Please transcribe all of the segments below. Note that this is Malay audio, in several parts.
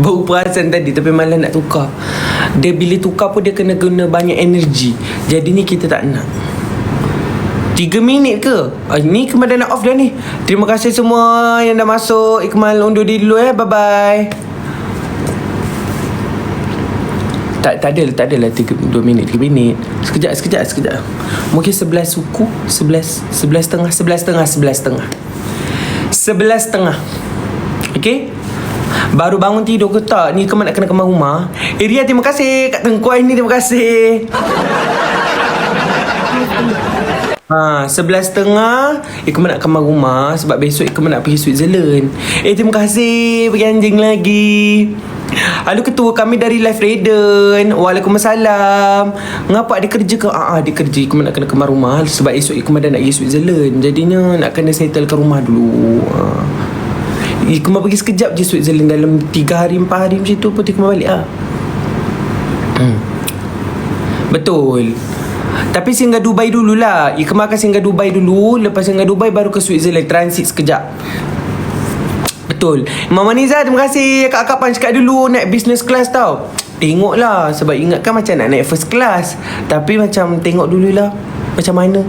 Bau perasan tadi tapi malah nak tukar. Dia bila tukar pun dia kena guna banyak energi. Jadi ni kita tak nak. 3 minit ke? Ni Ikmal dah nak off dah ni. Terima kasih semua yang dah masuk. Ikmal undur diri dulu Bye bye. Tak adalah 2 minit 3 minit. Sekejap. Mungkin 11 suku 11 setengah. Okay. Baru bangun tidur ke tak? Ni Ikmal nak kena kemar rumah. Ria terima kasih. Kak Tengku ni terima kasih. 11.30 Ikmal nak kemar rumah. Sebab besok Ikmal nak pergi Switzerland. Terima kasih. Pergi anjing lagi. Halo ketua kami dari Live Raiden. Waalaikumsalam. Ngapa dia kerja ke? Dia kerja. Ikmal nak kena kemar rumah. Sebab esok Ikmal dah nak pergi Switzerland. Jadinya nak kena settle ke rumah dulu. Ikmal pergi sekejap je Switzerland. Dalam 3 hari 4 hari macam tu pun Ikmal balik Betul. Tapi singgah Dubai dululah. Ikmal akan singgah Dubai dulu. Lepas singgah Dubai baru ke Switzerland. Transit sekejap. Betul. Mama Niza terima kasih. Kakak Punch kat dulu naik business class tau. Tengoklah. Sebab ingatkan macam nak naik first class. Tapi macam tengok dululah macam mana.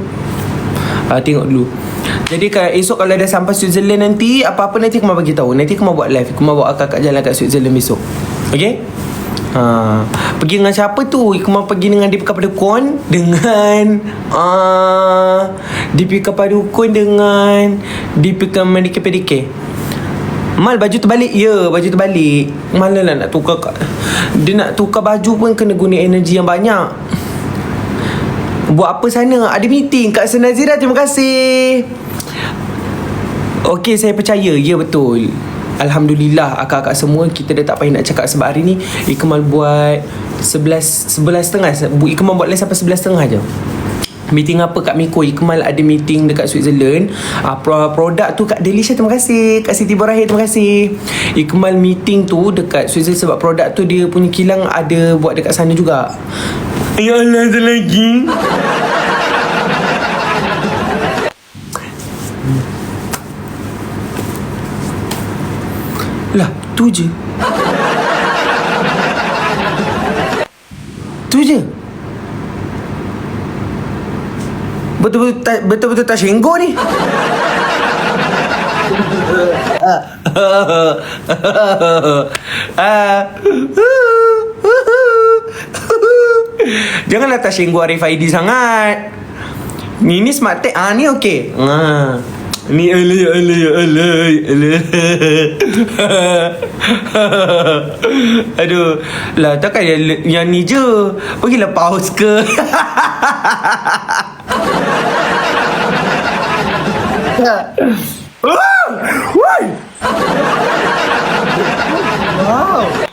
Tengok dulu. Jadi esok kalau dah sampai Switzerland nanti, apa-apa nanti Ikmal bagi tahu. Nanti Ikmal buat live. Ikmal bawa kakak jalan kat Switzerland besok. Okay? Pergi dengan siapa tu? Ikmal pergi dengan Deepika Padukone. Dengan Deepika Padukone dengan Deepika Medike. Mal baju terbalik. Ya, baju terbalik. Malah lah nak tukar. Dia nak tukar baju pun kena guna energi yang banyak. Buat apa sana? Ada meeting. Kak Senazira terima kasih. Okey, saya percaya. Ya, betul. Alhamdulillah akak-akak semua kita dah tak payah nak cakap sebab hari ni Ikmal buat 11.30. Ikmal buat live sampai 11.30 je. Meeting apa Kak Miko? Ikmal ada meeting dekat Switzerland. Produk tu Kak Delisha terima kasih. Kak Siti Borahir terima kasih. Ikmal meeting tu dekat Switzerland sebab produk tu dia punya kilang ada buat dekat sana juga. Ya Allah, ada lagi. Lah, tu je. Betul-betul tak senggol ni. Janganlah tak senggol Arif Aidi sangat. Ni smart tech. Ni okey. Ni alay. Aduh. Lah takkan yang ni je. Pergilah pause ke. Wow.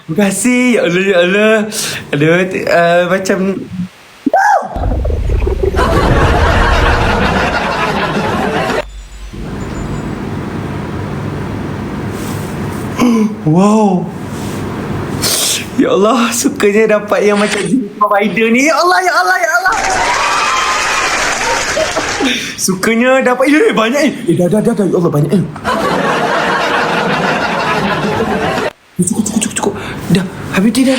Terima kasih. Ya Allah. Aduh, macam wow. Ya Allah, sukanya dapat yang macam provider ni. Ya Allah. Sukanya dapat banyak dah. Ya Allah, banyak Cukup. Dah. Habis dah.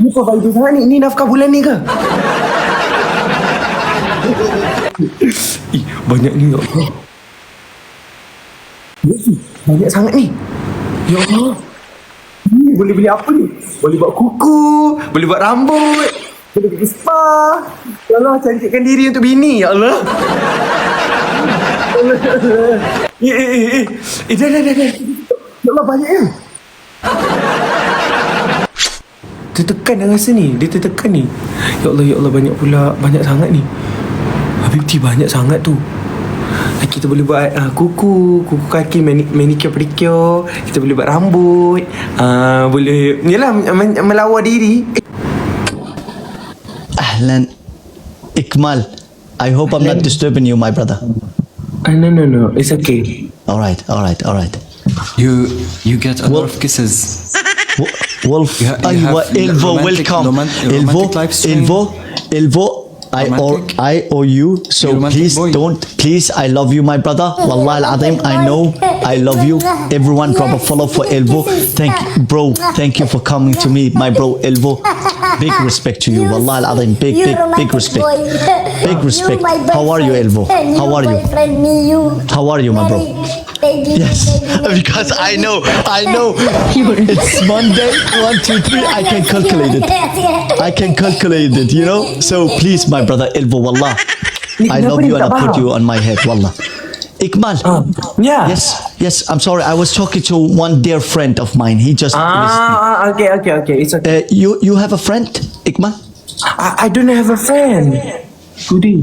Ni provider sangat ni. Ni nafkah bulan ni ke? Banyak ni ya Allah. Banyak sangat ni. Ya Allah. Boleh beli apa ni? Boleh buat kuku, boleh buat rambut, boleh pergi spa. Ya Allah, cantikkan diri untuk bini. Ya Allah. Dah. Ya Allah, banyak ya. Tertekan dah rasa ni. Dia tertekan ni. Ya Allah, banyak pula. Banyak sangat ni. Habibti banyak sangat tu. Kita boleh buat kuku kaki, manicure pedicure. Kita boleh buat rambut. Boleh yalah melawar diri. Ahlan Ikmal, I hope I'm not disturbing you, my brother. No, it's okay. All right. You get a lot of kisses. Wolf, You have Ilvo, romantic- welcome. romantic live stream. Ilvo, I owe you, so Romantic please boy. don't, please, I love you, my brother. Wallah al-azim, I I love you. Everyone drop a follow for Elvo. Thank you for coming to me, my bro Elvo. Big respect to you. Wallah al-azim. Big respect. Big respect. How are you, Elvo? How are you? How are you, my bro? Yes, because I know. It's Monday, 1, 2, 3. I can calculate it. You know. So please, my brother Elvo, wallah, I love you and I put you on my head, wallah. Ikmal. Yeah. Yes. I'm sorry. I was talking to one dear friend of mine. He just listening. Okay. It's okay. You have a friend, Ikmal? I don't have a friend. Goody.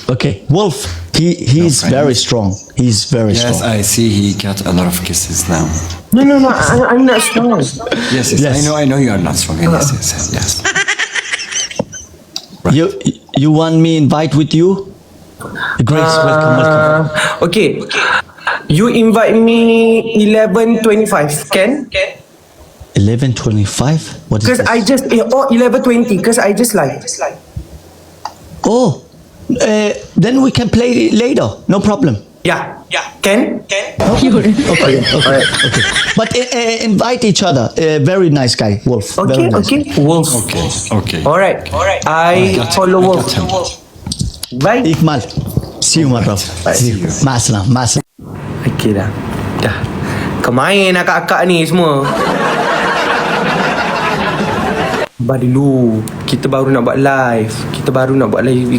Okay, Wolf. He's friend. very strong. He's very Yes, strong. I see he got a lot of kisses now. No. I'm not strong. Yes. I know you are not strong. Yes. You want me invite with you? Grace, welcome. Okay. You invite me 11:25. Can? 11:25. What is Because this? I just 11:20. Because I just like. Oh, then we can play later. No problem. Yeah. Can? Okay. But invite each other. Very nice guy, Wolf. Very nice guy. Wolf. Okay. All right. I follow Wolf. got him. Bye. Ikmal. See you, my bro. See you. Masalam. Okay dah. Kemain akak-akak ni semua. Sabar dulu. Kita baru nak buat live.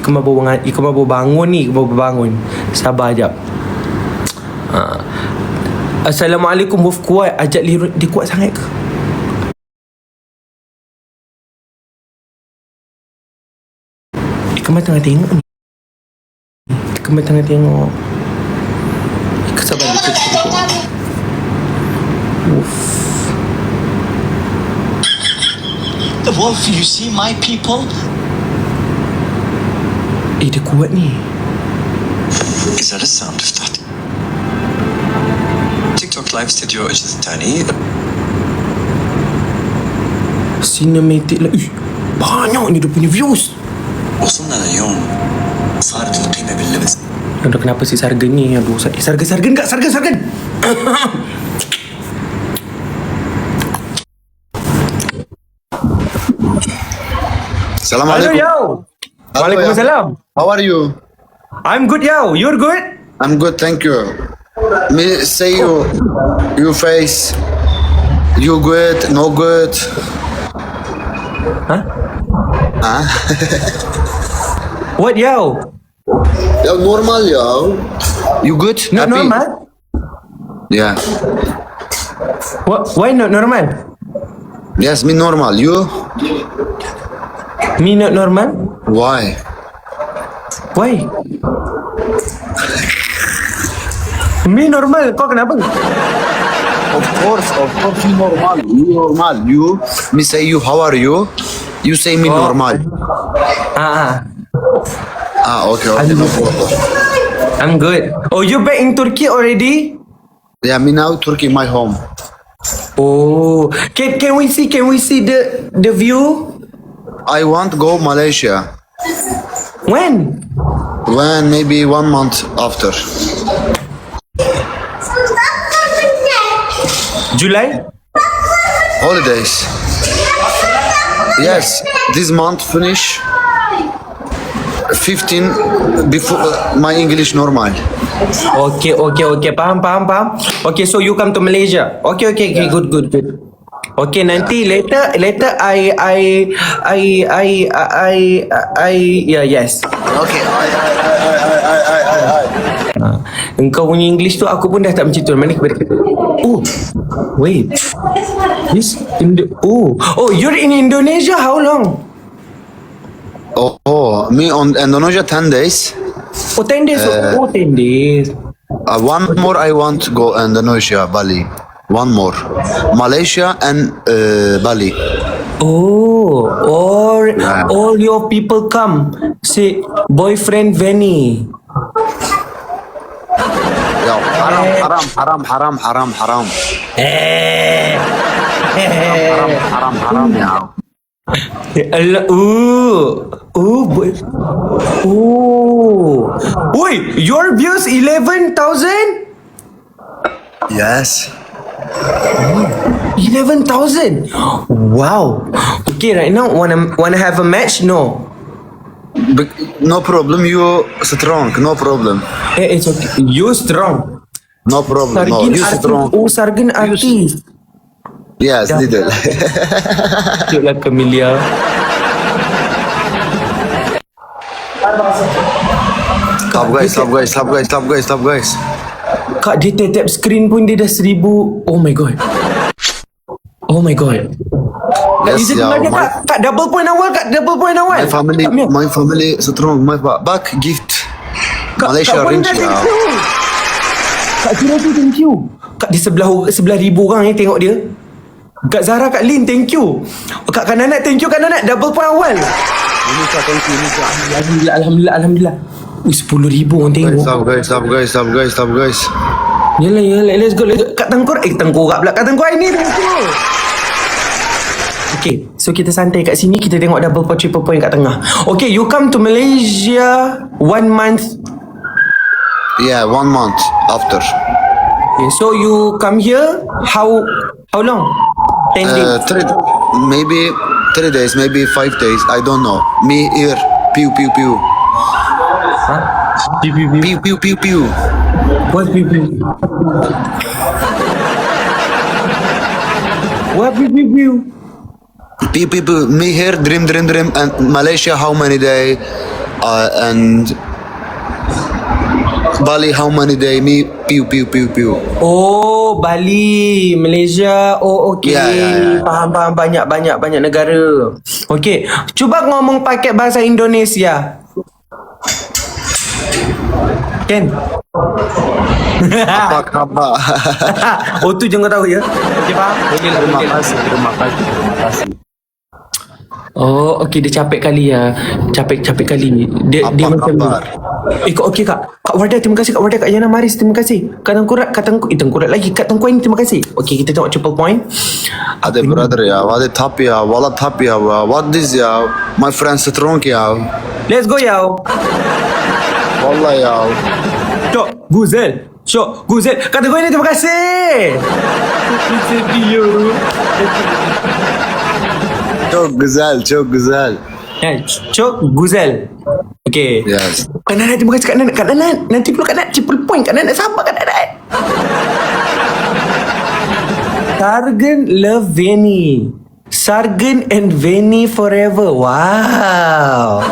Ikmal baru bangun ni. Sabar jap. Assalamualaikum Wolf kuat. Ajak dia kuat sangat ke? Ikmal tengah tengok ni. Sabar dia tengok. Wolf, you see my people? Dia kuat ni. إذا لسه عم تفتح تيك توك لايف ستوديو الجزء الثاني Cinematic lah. Banyak ni dia punya views. وصلنا لليوم صارت القيمة باللبس Aduh, kenapa si Sargen ni? Aduh, Sargen tak? Sargen! Salam Hello, alaikum. yo! Hello, Waalaikumsalam. How are you? I'm good, yo. You're good? I'm good, thank you. Me say you face. You good? No good? Huh? What, yo? Yeah, normal, yo. You good? Not Happy? normal? Yeah. What? Why not normal? Yes, me normal. You? Me not normal? Why? Why? Me normal. Kau kenapa? Of course, you normal. You normal. You? Me say you. How are you? You say me normal. Okay. No problem. I'm good. Oh, you back in Turkey already? Yeah, me now Turkey, my home. Oh, can we see the view? I want go Malaysia. When? When maybe 1 month after. July? Holidays. Yes, this month finish 15 before my English normal. Okay. Faham. Okay, so you come to Malaysia. Okay. Good. Okay, nanti later I yes. Okay. Engkau punya English tu aku pun dah tak macam tu. Mana kita? Oh, wait. This you're in Indonesia how long? Me on Indonesia 10 days. Oh, 10 days. 10 days. One more I want to go Indonesia, Bali. One more. Malaysia and Bali. Oh, all your people come. Say, boyfriend Venny. Yo, haram. Haram, yeah. Boy. Oi, your views 11,000? Yes. 11,000. Wow. Okay, right now wanna have a match? No. No problem. You strong. No problem. It's okay. You strong. No problem. No, Sargin you artis. strong. Oh, Sargin artis. Yes, Yeah. little. Tengoklah Camellia. Stop guys. Kak, dia tap screen pun dia dah 1,000. Oh my god. Oh my god. Kak, Yes, Izzat yeah, Kak, my- Kak, double point awal, Kak. Double point awal. My family strong. My back gift. Kak, Malaysia Kak Warina, rich thank ya. you. Kak Kira tu, thank you. Kak, di sebelah ribu orang tengok dia. Kak Zara, Kak Lin, thank you. Kak Nanat, thank you Kak Nanat. Double point awal. Ini thank you. Alhamdulillah. 10,000 orang tengok. Stop guys. Yalah, let's go. Kak Tengkorak pula. Kak Tengkorak ini, thank you. Okay, so kita santai kat sini. Kita tengok double point, triple point kat tengah. Okay, you come to Malaysia 1 month. Yeah, 1 month after. Okay, so you come here, how long? 10 days. Maybe 3 days, maybe 5 days. I don't know. Me here. Pew. Huh? Pew. What people? What people? Pew. Me here. Dream. And Malaysia, how many day? And Bali, how many day? Me pew. Oh, Bali, Malaysia. Oh, okay. Ya. Faham. Banyak negara. Okay, cuba ngomong pakai bahasa Indonesia. Ken? Apa? Oh, tu jangan tahu ya. Okay, faham? Boleh lah. Terima kasih. Oh, okey, dia capek kali ya. Capek kali. Dia Apa macam khabar? Kak, okey Kak Wardah, terima kasih Kak Wardah. Kak Yana Maris, terima kasih. Kak Tengkurat lagi. Kak Tengkurat ini, terima kasih. Okey, kita tengok triple point. Ade brother ya, wade top ya, wala top ya, what this ya, my friend strong ya, Let's go yaw. wallah ya. Syok, Guzel. Kak Tengkurat ini, terima kasih. Sedih. Çok güzel. Syok, Guzel. Okey. Yes. Kak Nanat, terima kasih Kak Nanat. Nanti pula Kak Nanat triple point. Kak Nanat, sabar Kak Nanat. Sargin love Veni. Sargin and Veni forever. Wow.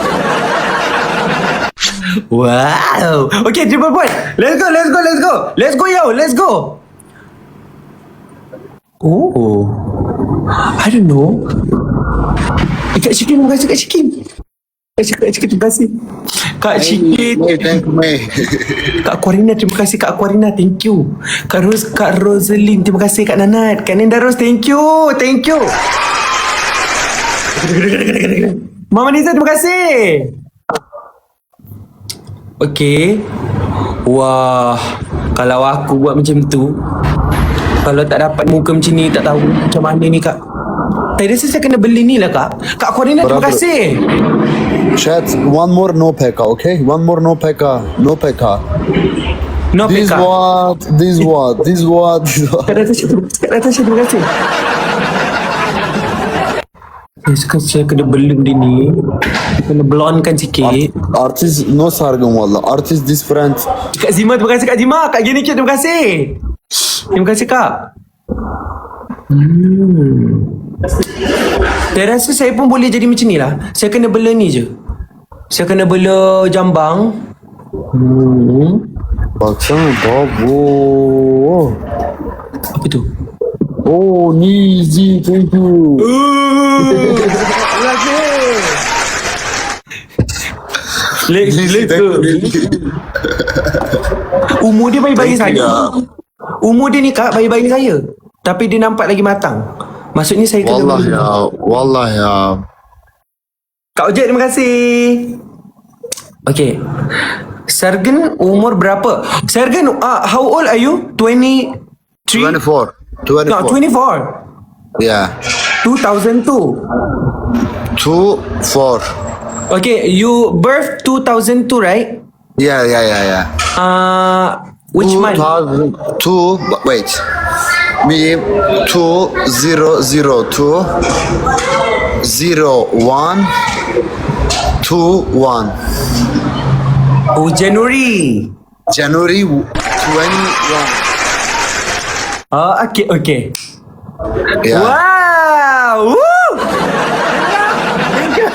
Okay, triple point. Let's go, yo. Let's go. Oh. I don't know. Kak Syikin, terima kasih Kak Syikin. Kak Syikin, terima kasih. Kak Syikin. Thank me. Kak Aquarina, terima kasih Kak Aquarina, thank you. Kak Rosaline, terima kasih. Kak Nanat, Kak Nenda Rose, thank you. Mama Nisa, terima kasih. Okay. Wah, kalau aku buat macam tu, kalau tak dapat muka macam ni, tak tahu macam mana ni Kak. Tadi rasa saya kena beli ni lah Kak. Kak Aquarina, terima Brother. kasih. Chat, one more no peka, okay? One more no peka. No This PK. what? Kak Natasha, terima kasih. Saya kena belum dia ni. Kena blondekan sikit. Artist no sargın wallah. Artist this friend. Kak Zima, terima kasih Kak Zima. Kak Gini, terima kasih. Terima kasih Kak. Saya rasa saya pun boleh jadi macam ni lah. Saya kena bela ni je. Saya kena bela jambang. Baksana babo. Apa tu? Oh, Nizi, thank you. Let's go. Umur dia bayi-bayi saya. Umur dia ni Kak, bayi-bayi saya. Tapi dia nampak lagi matang. Maksudnya saya kena Wallah ya. Kak Ojek, terima kasih. Okay. Sargin umur berapa? Sargin, how old are you? 23? 24. No, 24. Yeah. 2002. 2-4. Okay, you birth 2002, right? Yeah. Which month? 2002. Wait. Me 2002 01 21. Oh, January. January 21. Oh, okay. Yeah. Wow! Woo! Thank you.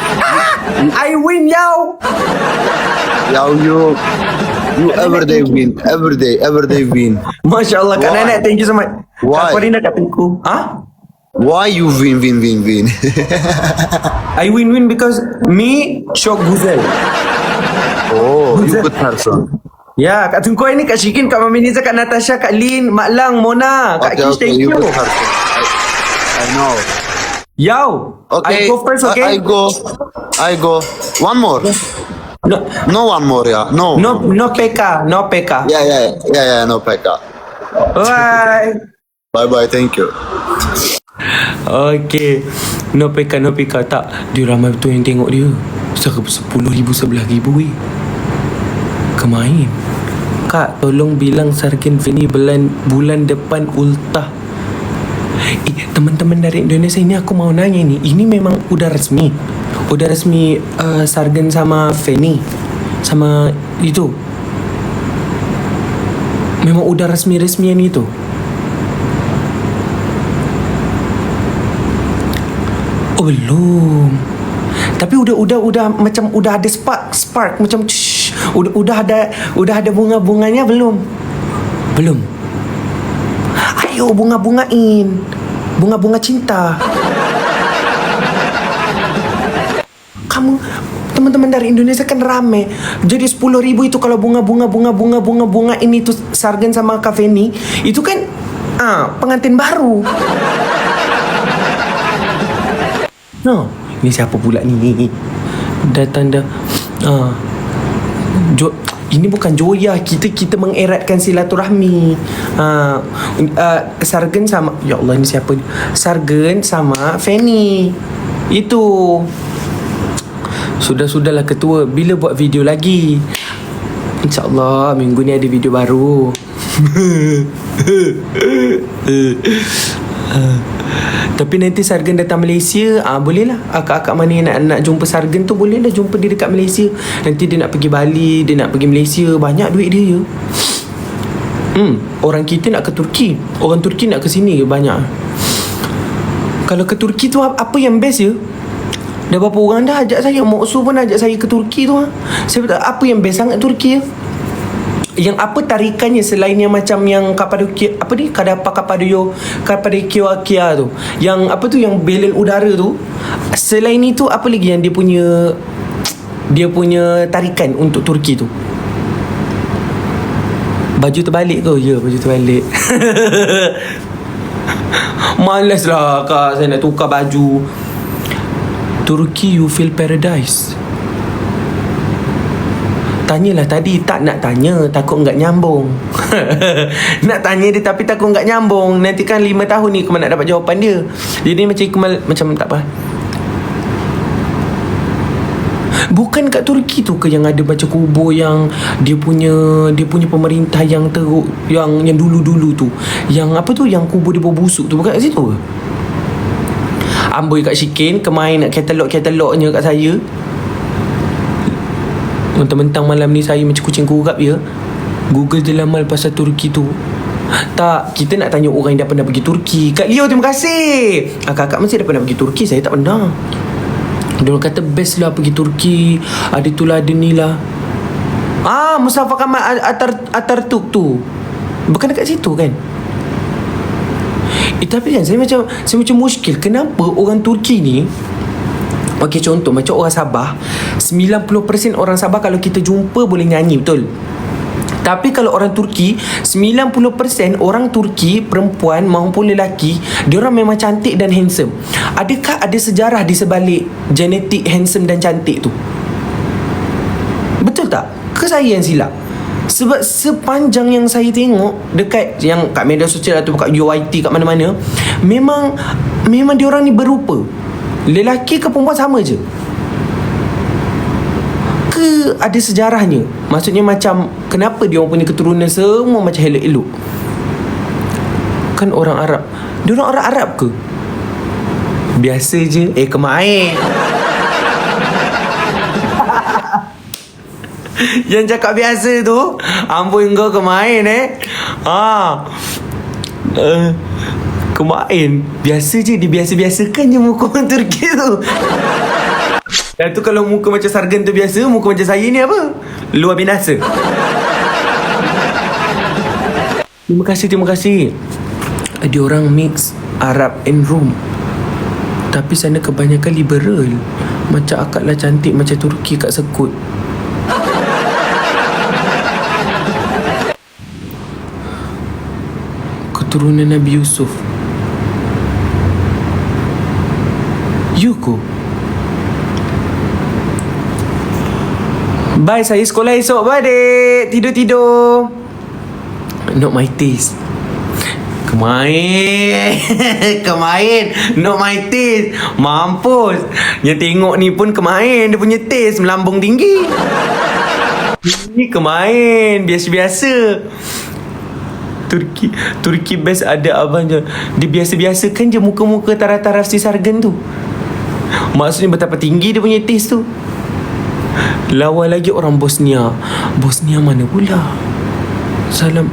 I win, yo! Yeah, you every day win. Every day win. Masya Allah, Kak Why? Nanak, thank you so much. Why? Kak Corina kat pingku. Why you win? I win because me shock Guzel. Oh, you good person. Ya, Kak Tungkoi ni, Kak Shikin, Kak Mami Niza, Kak Natasha, Kak Lin, Mak Lang, Mona, Kak Kish, thank you. you good person. I know. Yo, Okay. I go first, okay? I go. One more. No, No one more, yeah. No. no PK, no PK. Yeah, no Pekka. Bye. Bye, thank you. Okay. No PK. Tak, dia ramai betul yang tengok dia. 10,000, 11,000 Kemain. Kak, tolong bilang Sarkin Feni bulan depan ultah. Teman-teman dari Indonesia ini aku mau nanya ni. Ini memang udah resmi. Sargen sama Feni sama itu. Memang udah resmi-resmian itu. Oh, belum. Tapi udah macam udah ada spark macam udah ada bunga-bunganya belum? Ayo bunga-bungain. Bunga-bunga cinta. Kamu teman-teman dari Indonesia kan rame. Jadi 10,000 itu kalau bunga ini tuh Sargen sama Kak Feni, itu kan pengantin baru. No, ini siapa pula ni? Datang dah. Ini bukan joya, kita mengeratkan silaturahmi. Sargen sama, ya Allah, ini siapa ni? Sargen sama Feni. Itu. Sudahlah ketua, bila buat video lagi? InsyaAllah minggu ni ada video baru. Tapi nanti Sargen datang Malaysia, bolehlah. Akak-akak mana yang nak jumpa Sargen tu, bolehlah jumpa dia dekat Malaysia. Nanti dia nak pergi Bali, dia nak pergi Malaysia. Banyak duit dia. Orang kita nak ke Turki, orang Turki nak ke sini banyak. Kalau ke Turki tu apa yang best ya? Dah berapa orang dah ajak saya. Mak Su pun ajak saya ke Turki tu. Saya berkata, apa yang best sangat Turki ya? Yang apa tarikannya selain yang macam yang Kapadokia, apa ni? Kapadokia tu. Yang apa tu, yang belen udara tu. Selain itu apa lagi yang dia punya tarikan untuk Turki tu? Baju terbalik ke? Ya, baju terbalik. Malas lah Kak, saya nak tukar baju. Turki, you feel paradise. Tanyalah tadi. Tak nak tanya, takut enggak nyambung. Nak tanya dia tapi takut enggak nyambung. Nanti kan 5 tahun ni Ikmal nak dapat jawapan dia. Jadi macam Ikmal macam tak apa. Bukan kat Turki tu ke yang ada baca kubur yang dia punya pemerintah yang teruk, yang dulu-dulu tu. Yang apa tu, yang kubur dia berbusuk tu, bukan kat situ ke? Amboi Kak Shikin kemain nak katalognya kat saya. Mentang-mentang malam ni saya macam kucing kurap ya. Google je lamal pasal Turki tu. Tak, kita nak tanya orang yang dah pernah pergi Turki. Kak Leo, terima kasih. Kakak mesti dah pernah pergi Turki, saya tak pernah. Dia orang kata best lah pergi Turki. Ada tu lah, ada ni lah. Mustafa Kamal Atatürk tu. Bukan dekat situ kan? Tapi kan saya macam muskil. Kenapa orang Turki ni, okey, contoh macam orang Sabah, 90% orang Sabah kalau kita jumpa boleh nyanyi, betul? Tapi kalau orang Turki, 90% orang Turki, perempuan maupun lelaki, diorang memang cantik dan handsome. Adakah ada sejarah di sebalik genetik handsome dan cantik tu? Betul tak? Ke saya yang silap? Sebab sepanjang yang saya tengok dekat yang kat media sosial atau kat UIT, kat mana-mana, memang diorang ni berupa. Lelaki ke perempuan sama je. Ke ke ada sejarahnya? Maksudnya macam kenapa dia orang punya keturunan semua macam elok-elok? Kan orang Arab. Dia orang orang Arab ke? Biasa je. Kemain. Yang cakap biasa tu, ampun kau kemain kemain. Biasa je. Dia biasa-biasakan je muka orang Turki tu. Dan tu kalau muka macam Sargan tu biasa, muka macam saya ni apa? Luar binasa. Terima kasih. Dia orang mix Arab and Rom. Tapi sana kebanyakan liberal. Macam akak lah cantik macam Turki kat Sekut. Keturunan Nabi Yusuf. You ko? Bye, saya sekolah esok. Bye, dek. Tidur-tidur. Not my taste. Kemain. Not my taste. Mampus. Yang tengok ni pun kemain. Dia punya taste melambung tinggi. Ini kemain. Biasa-biasa. Turki best ada abangnya. Dia biasa-biasa kan je muka-muka taraf-taraf si Sargan tu. Maksudnya betapa tinggi dia punya taste tu. Lawan lagi orang Bosnia. Bosnia mana pula? Salam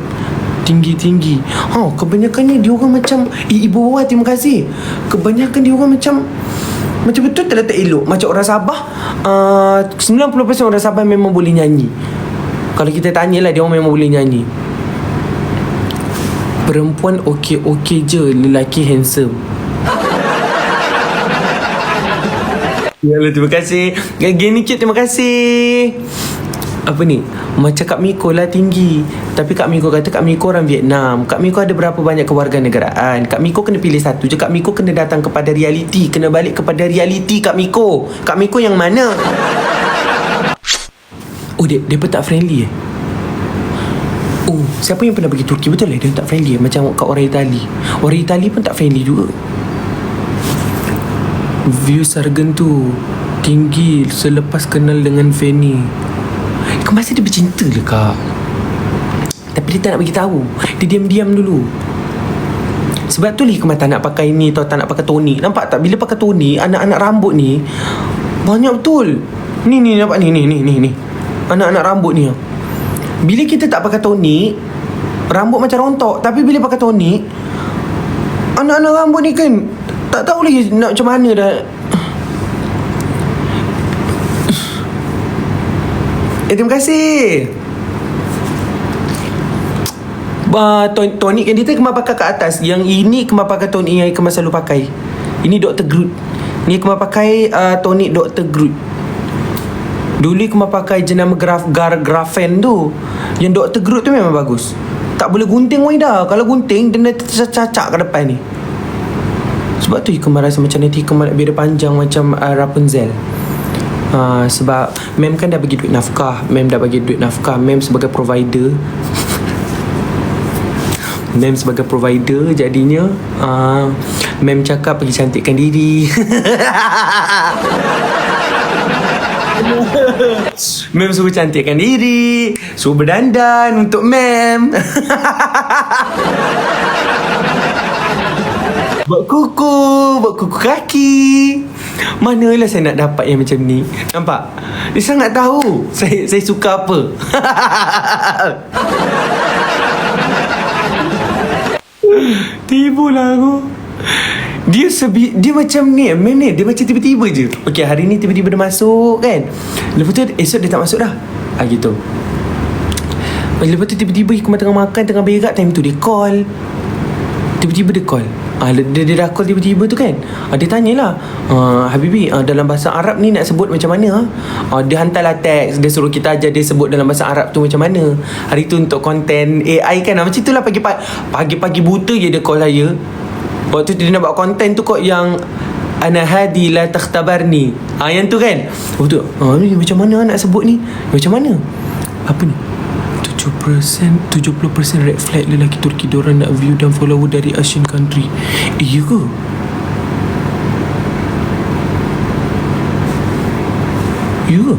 tinggi-tinggi. Kebanyakannya dia orang macam Ibu Wawa, terima kasih. Kebanyakan dia orang macam betul tak elok. Macam orang Sabah 90% orang Sabah memang boleh nyanyi. Kalau kita tanyalah, dia orang memang boleh nyanyi. Perempuan okey-okey je, lelaki handsome. Yalah, terima kasih. Gini cute, terima kasih. Apa ni? Macam Kak Miko lah tinggi. Tapi Kak Miko kata Kak Miko orang Vietnam. Kak Miko ada berapa banyak kewarganegaraan. Kak Miko kena pilih satu je. Kak Miko kena datang kepada realiti. Kena balik kepada realiti Kak Miko. Kak Miko yang mana? Dia pun tak friendly siapa yang pernah pergi Turki? Betul lah dia tak friendly macam kat orang Itali. Orang Itali pun tak friendly juga. View Sargan tu tinggi selepas kenal dengan Fanny. Masa dia bercinta lah kak. Tapi dia tak nak bagi tahu. Dia diam-diam dulu. Sebab tu Hikmah tak nak pakai ni atau tak nak pakai tonik. Nampak tak? Bila pakai tonik, anak-anak rambut ni banyak betul. Ni nampak ni. Anak-anak rambut ni. Bila kita tak pakai tonik, rambut macam rontok. Tapi bila pakai tonik, anak-anak rambut ni kan tak tahu lagi nak macam mana dah. Terima kasih. Tonik yang kita Kemar pakai kat atas. Yang ini Kemar pakai tonik yang Kemar selalu pakai. Ini Dr. Groot. Ni Kemar pakai tonik Dr. Groot. Dulu Kemar pakai jenama Grafen tu. Yang Dr. Groot tu memang bagus. Tak boleh gunting Wahida. Kalau gunting dia cacak ke depan ni. Sebab tu Kemar rasa macam nanti Kemar nak biar panjang macam Rapunzel. Sebab Mem kan dah bagi duit nafkah. Mem sebagai provider. Mem sebagai provider. Jadinya Mem cakap pergi cantikkan diri. Mem suruh cantikkan diri, suruh berdandan untuk Mem. Buat kuku kaki. Manalah saya nak dapat yang macam ni. Nampak? Dia sangat tahu saya suka apa. Tibalah aku. Dia macam ni Mem ni. Dia macam tiba-tiba je. Okay, hari ni tiba-tiba dia masuk kan. Lepas tu esok dia tak masuk dah. Gitu. Lepas tu tiba-tiba Hikmah tengah makan, tengah berak, time tu dia call. Tiba-tiba dia call. Dia dah call tiba-tiba tu kan. Dia tanyalah, Habibi, dalam bahasa Arab ni nak sebut macam mana? Dia hantarlah teks. Dia suruh kita ajar dia sebut dalam bahasa Arab tu macam mana. Hari tu untuk konten AI kan. Macam itulah pagi-pagi buta je dia call saya. Waktu tu dia nak buat konten tu kot yang Ana hadi la takhtabarni. Yang tu kan. Waktu ni macam mana nak sebut ni? Macam mana? Apa ni? 70% red flag lelaki Turki diorang nak view dan follower dari Asian country. Iya ke? Ya ke?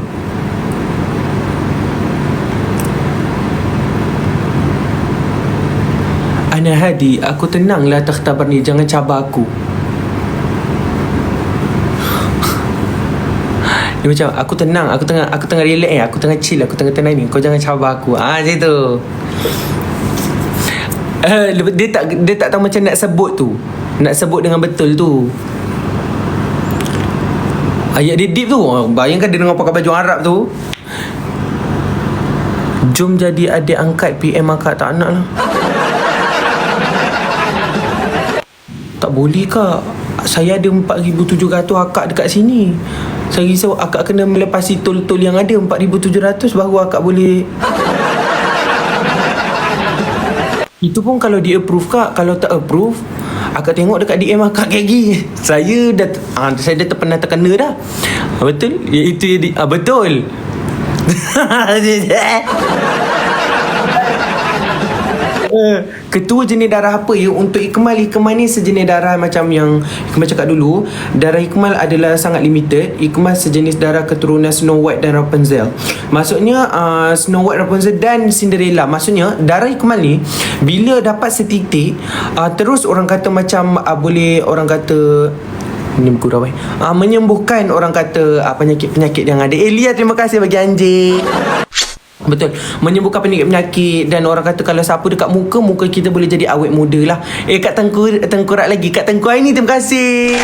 Ana Hadi, aku tenanglah takhtabar ni, jangan cabar aku. Dia macam, aku tenang, aku tengah relax aku tengah chill, aku tengah tenang ni, kau jangan cabar aku. Macam tu. Dia tak tahu macam nak sebut tu. Nak sebut dengan betul tu. Ayat dia deep tu. Bayangkan dia dengan pakai baju Arab tu. Jom jadi adik angkat PM akak. Tak nak lah. Tak boleh kak. Saya ada 4,700 akak dekat sini. Saya risau akak kena melepasi tol-tol yang ada 4,700 baru akak boleh. Itu pun kalau dia approve kak. Kalau tak approve, akak tengok dekat DM akak lagi. Saya dah pernah terkena dah. Betul? Ya, itu betul. Ketua jenis darah apa ya untuk Ikmal? Ikmal ni sejenis darah macam yang Ikmal cakap dulu. Darah Ikmal adalah sangat limited. Ikmal sejenis darah keturunan Snow White dan Rapunzel. Maksudnya Snow White, Rapunzel dan Cinderella. Maksudnya darah Ikmal ni bila dapat setitik terus orang kata macam boleh, orang kata ni bergurau menyembuhkan orang kata penyakit-penyakit yang ada. Elia, terima kasih bagi anjing. Betul, menyembuhkan penyakit-penyakit. Dan orang kata kalau sapu dekat muka kita boleh jadi awet muda lah. Kat tengkorak lagi. Kat Tengku Aini, terima kasih.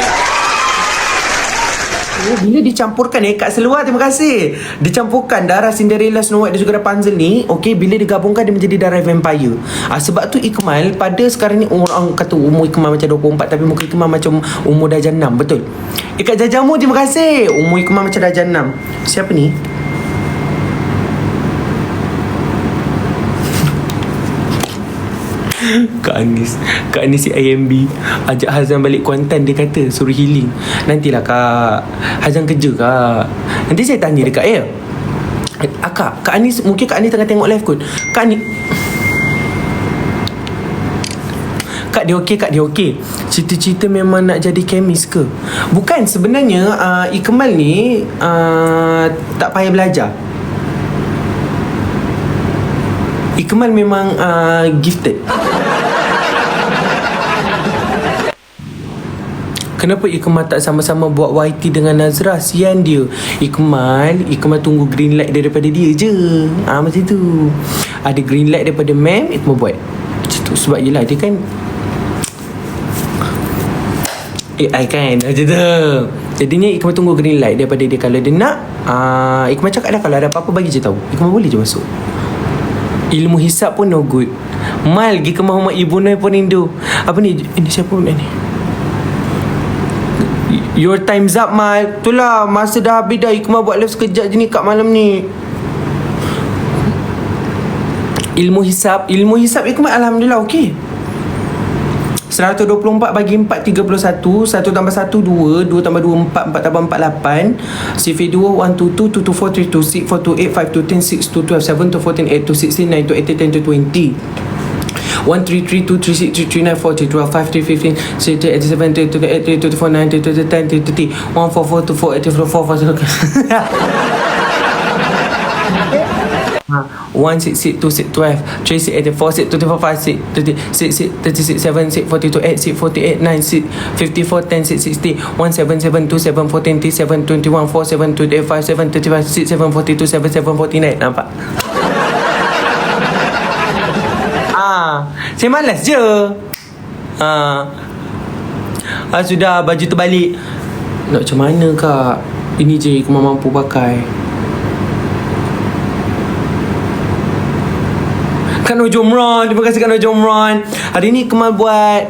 Bila dicampurkan kat seluar, terima kasih. Dicampurkan darah Cinderella, Snow White dan juga Rapunzel ni, okey, bila digabungkan dia menjadi darah vampire. Sebab tu Ikmal pada sekarang ni orang kata umur Ikmal macam 24 tapi muka Ikmal macam umur darjah 6. Betul. Kak Jajamu, terima kasih. Umur Ikmal macam darjah 6. Siapa ni? Kak Anis si IMB ajak Hazan balik Kuantan. Dia kata suruh healing. Nantilah Kak Hazan kerja Kak. Nanti saya tanya dekat Kak Anis, mungkin Kak Anis tengah tengok live kot. Kak Anis, Kak dia okey. Cita-cita memang nak jadi kemis ke? Bukan, sebenarnya Ikmal ni tak payah belajar. Ikmal memang gifted. Kenapa Ikmal tak sama-sama buat YT dengan Nazrah? Sian dia. Ikmal tunggu green light daripada dia je. Macam tu. Ada green light daripada ma'am, Ikmal buat. Macam tu. Sebab yelah dia kan AI kan. Macam tu. Jadinya Ikmal tunggu green light daripada dia. Kalau dia nak, Ikmal cakap dah, kalau ada apa-apa bagi je tahu. Ikmal boleh je masuk. Ilmu hisap pun no good. Mal pergi ke Muhammad Ibu Noi pun rindu. Apa ni? Ini siapa ni? Your time's up, Mal. Itulah masa dah habis dah. Ikmal buat live sekejap je ni kat malam ni. Ilmu hisap Ikmal alhamdulillah okey. 124 bagi 4 31. 1 tambah 1 2. 2 tambah 2 4. 4 tambah 4 8. CV2 1 2 2 2 2 4 3 2 6 4 2 8 5 2 10 6 2 12 7 2 14 8 2 16 9 2 18 10 2 20 1 3 3 2 3 6 3 3 9 4 3 12 5 3 15 6 3 8 7 2 8 3 2 4 9 2 10 2 30 1 4 4 2 4 8 4 4 1 6 6 2 6 12 3 6 8 4 6 24 5 6 36 36 7 6 42 8 6 48 9 6 54 10 6 60 1 7 7 2 7 14 7 21 4 7 2 8 5 7 35 6 7 42 7 7 49. Nampak? Saya malas je. Sudah baju terbalik. Nak macam mana Kak? Ini je Ikmal mampu pakai. Kak Nur Jomron, terima kasih Kak Nur Jomron. Hari ni Kemal buat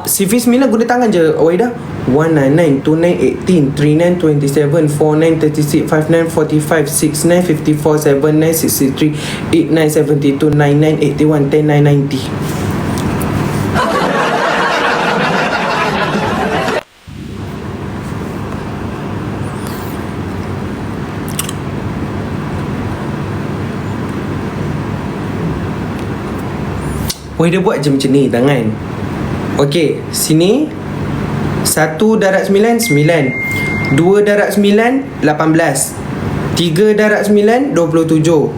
CV9 guna tangan je. Dah 199 29 18 39 27 49 36 59 45 69 54 79 63 89 72 99 81 10 9 90. Dia buat je macam ni tangan. Okey, sini 1 darab 9 9, 2 darab 9 18, 3 darab 9 27,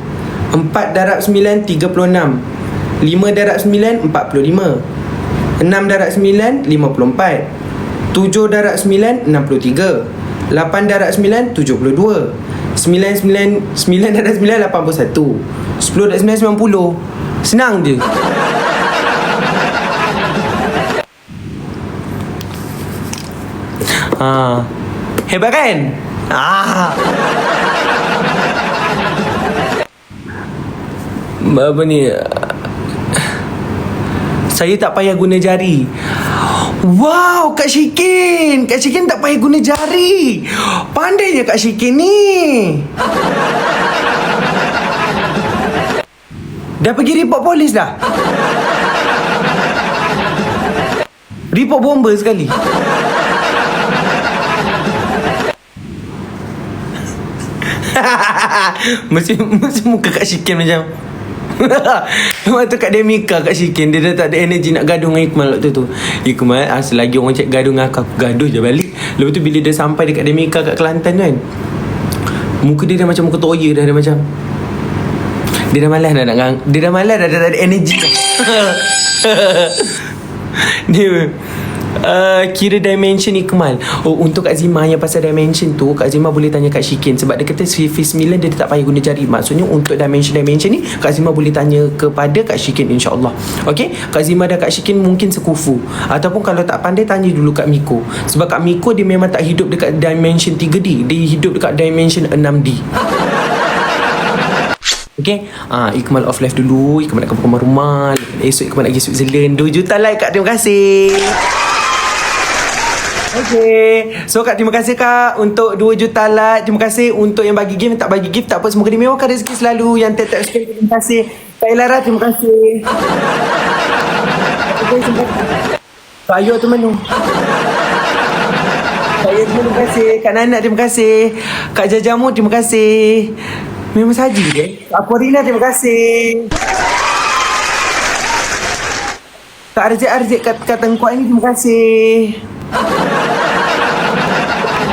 4 darab 9 36, 5 darab 9 45. 6 darab 9 54. 7 darab 9 63. 8 darab 9 72. 9 darab 9 81. 10 darab 9 90. Senang je. Hebat kan? Apa ni? Saya tak payah guna jari. Wow, Kak Syikin. Kak Syikin tak payah guna jari. Pandainya Kak Syikin ni. Dah pergi report polis dah? Report bomba sekali. Mesti muka Kak Syikin macam waktu kat Demika Kak Syikin dia dah tak ada energi nak gaduh dengan Ikmal waktu tu. Ikmal selagi orang cakap gaduh dengan aku gaduh je balik. Lepas tu bila dia sampai dekat Demika kat Kelantan kan, muka dia dah macam muka toya dah macam dia dah malas dah nak dia dah malas dah tak ada energi dah. Dia kira dimension Ikmal. Untuk Kak Zima yang pasal dimension tu, Kak Zima boleh tanya Kak Syikin. Sebab dia kata Fis 9 dia tak payah guna jari. Maksudnya untuk dimension ni Kak Zima boleh tanya kepada Kak Syikin, insyaAllah. Okay, Kak Zima dan Kak Syikin mungkin sekufu. Ataupun kalau tak pandai, tanya dulu Kak Miko. Sebab Kak Miko dia memang tak hidup dekat dimension 3D. Dia hidup dekat dimension 6D. Okay, Ikmal off live dulu. Ikmal nak ke rumah. Esok Ikmal nak pergi Switzerland. 2 juta like Kak, terima kasih. Okay, so Kak, terima kasih Kak untuk 2 juta like. Terima kasih untuk yang bagi gift, tak bagi gift tak apa, semoga dimewahkan rezeki selalu. Yang tap sekali, terima kasih. Kak Ilara, terima kasih. Kak Ayu tu mana? Kak Ayu terima kasih. Kak Nana terima kasih. Kak Jajamu terima kasih. Memang saja je. Kak Aquarina terima kasih. Kak Arzik Kak Tengkuat ni terima kasih.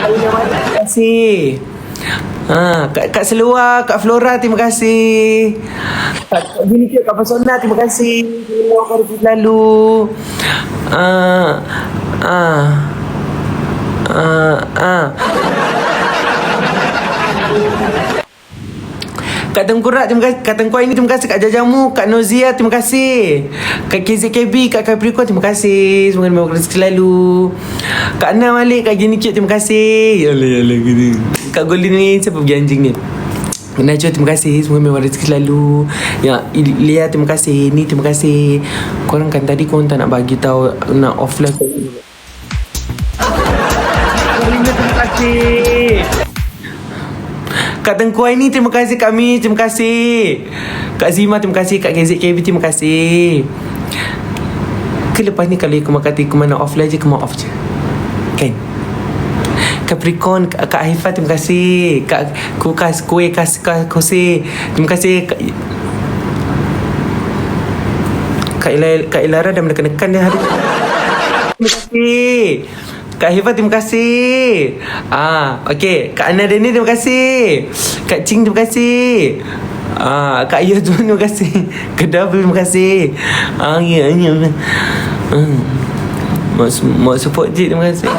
Terima kasih. Kak Seluar, Kak Flora terima kasih. Kak Gini Kak Pasona terima kasih. Terima kasih selalu. Kak Tengkurak terima kasih. Kak Tengkuak ini terima kasih. Kak Jajamu, Kak Nozia terima kasih. Kak KZKB, Kak Capricorn terima kasih. Semoga memang rezeki selalu. Kak Ana Malik, Kak Gini Cik terima kasih. Yalah gitu. Kak Golden ni siapa pergi anjing ni? Najwa terima kasih. Semoga memang rezeki selalu. Ya, Lia terima kasih. Ni terima kasih. Korang kan tadi korang tak nak bagi tahu nak offline. Terima kasih. Kak Tengku ini terima kasih kami. Terima kasih. Kak Zima terima kasih. Kak KZKB terima kasih. Ke lepas ni kalau Ikmal kata Ikmal nak offline je, Ikmal off je. Kan? Capricorn, Kak Haifah terima kasih. Kak Kukas Kue Kose terima kasih. Kak Ilara dah menekan-nekan dia hari. Terima kasih. Kak Haifah terima kasih. Okay. Kak Ana Deni terima kasih. Kak Ching terima kasih. Kak Aya tu terima kasih. Kak Dabil terima kasih. Ya. Mak support je terima kasih.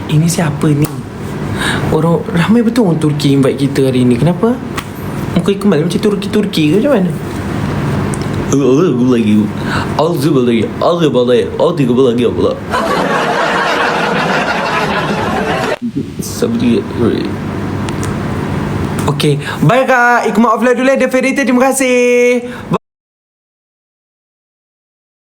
Ini siapa ni? Orang ramai betul orang Turki invite kita hari ni. Kenapa? Muka Ikmal macam Turki ke macam mana? Okay, bye Kak. Ikmal offline dulu. Ada Ferita terima kasih.